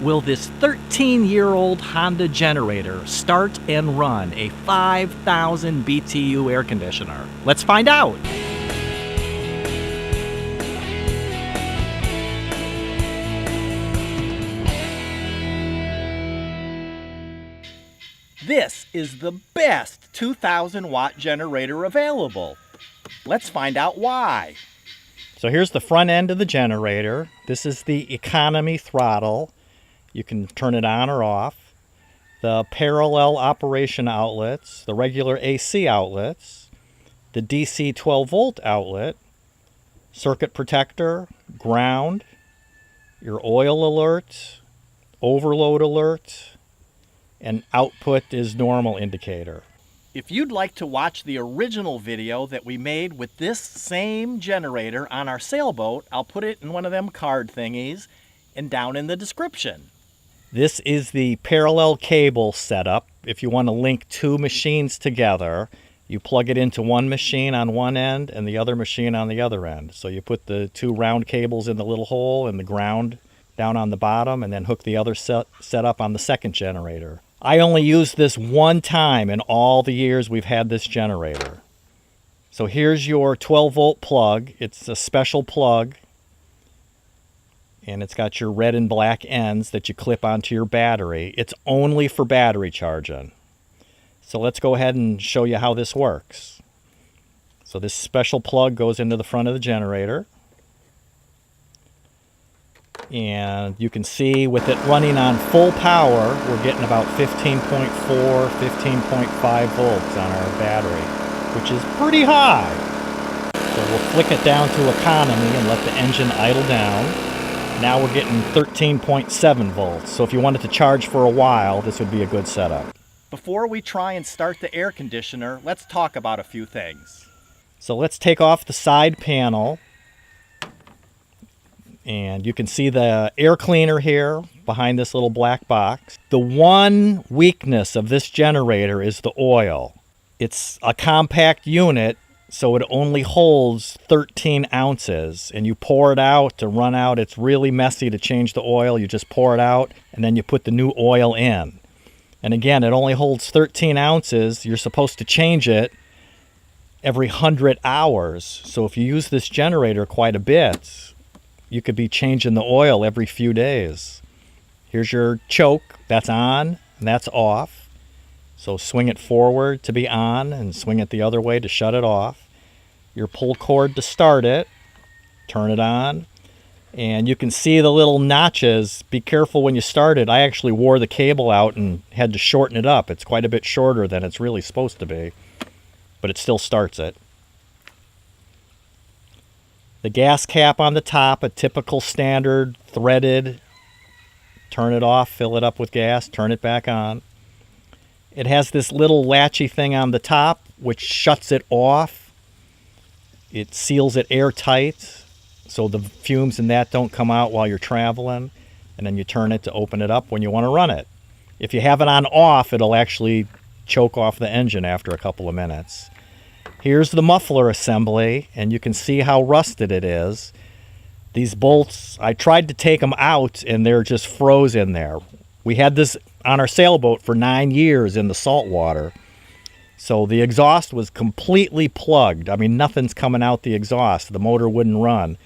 will this 13-year-old Honda generator start and run a 5,000 BTU air conditioner? Let's find out. This is the best 2,000 watt generator available. Let's find out why. So here's the front end of the generator. This is the economy throttle. You can turn it on or off. The parallel operation outlets, the regular AC outlets, the DC 12 volt outlet, circuit protector, ground, your oil alert, overload alert, and output is normal indicator. If you'd like to watch the original video that we made with this same generator on our sailboat, I'll put it in one of them card thingies and down in the description. This is the parallel cable setup. If you want to link two machines together, you plug it into one machine on one end and the other machine on the other end. So you put the two round cables in the little hole and the ground down on the bottom, and then hook the other setup on the second generator. I only used this one time in all the years we've had this generator. So here's your 12 volt plug. It's a special plug, and it's got your red and black ends that you clip onto your battery. It's only for battery charging. So let's go ahead and show you how this works. So this special plug goes into the front of the generator. And you can see with it running on full power, we're getting about 15.4, 15.5 volts on our battery, which is pretty high. So we'll flick it down to economy and let the engine idle down. Now we're getting 13.7 volts. So if you wanted to charge for a while, this would be a good setup. Before we try and start the air conditioner, let's talk about a few things. So let's take off the side panel. And you can see the air cleaner here behind this little black box. The one weakness of this generator is the oil. It's a compact unit, so it only holds 13 ounces. And you pour it out to run out. It's really messy to change the oil. You just pour it out, and then you put the new oil in. And again, it only holds 13 ounces. You're supposed to change it every 100 hours. So if you use this generator quite a bit, you could be changing the oil every few days. Here's your choke. That's on and that's off. So swing it forward to be on and swing it the other way to shut it off. Your pull cord to start it. Turn it on. And you can see the little notches. Be careful when you start it. I actually wore the cable out and had to shorten it up. It's quite a bit shorter than it's really supposed to be. But it still starts it. The gas cap on the top, a typical standard threaded. Turn it off, fill it up with gas, turn it back on. It has this little latchy thing on the top which shuts it off. It seals it airtight so the fumes in that don't come out while you're traveling. And then you turn it to open it up when you want to run it. If you have it on off, it'll actually choke off the engine after a couple of minutes. Here's the muffler assembly, and you can see how rusted it is. These bolts, I tried to take them out, and they're just froze in there. We had this on our sailboat for 9 years in the salt water. So the exhaust was completely plugged. I mean, nothing's coming out the exhaust. The motor wouldn't run.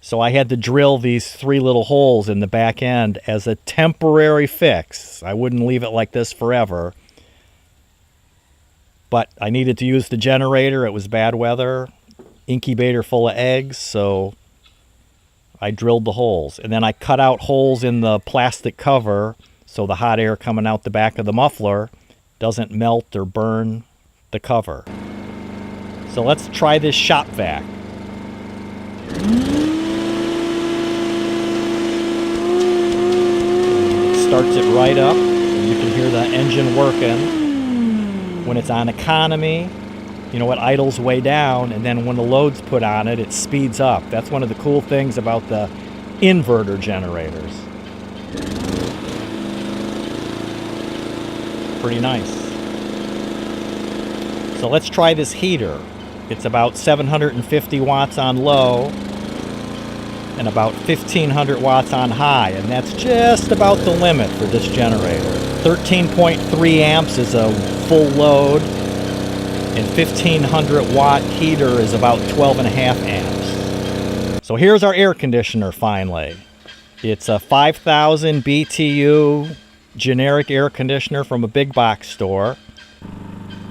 So I had to drill these 3 little holes in the back end as a temporary fix. I wouldn't leave it like this forever. But I needed to use the generator. It was bad weather, incubator full of eggs, so I drilled the holes. And then I cut out holes in the plastic cover so the hot air coming out the back of the muffler doesn't melt or burn the cover. So let's try this shop vac. It starts it right up. You can hear the engine working. When it's on economy, you know, it idles way down, and then when the load's put on it, it speeds up. That's one of the cool things about the inverter generators. Pretty nice. So let's try this heater. It's about 750 watts on low. and about 1500 watts on high, and that's just about the limit for this generator. 13.3 amps is a full load, and 1500 watt heater is about 12.5 amps. So here's our air conditioner finally. It's a 5000 BTU generic air conditioner from a big box store.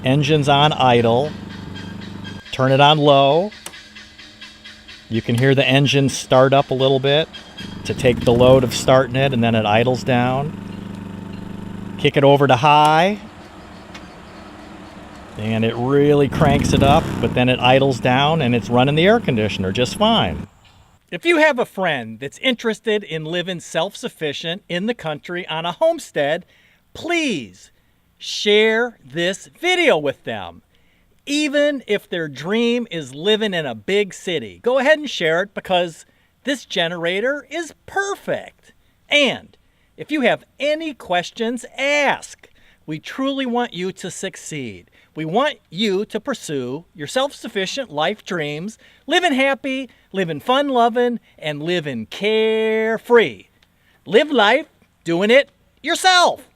Engine's on idle. Turn it on low. You can hear the engine start up a little bit to take the load of starting it, and then it idles down. Kick it over to high, and it really cranks it up, but then it idles down and it's running the air conditioner just fine. If you have a friend that's interested in living self-sufficient in the country on a homestead, please share this video with them. Even if their dream is living in a big city, go ahead and share it, because this generator is perfect. And if you have any questions, ask. We truly want you to succeed. We want you to pursue your self-sufficient life dreams, living happy, living fun-loving, and living carefree. Live life doing it yourself.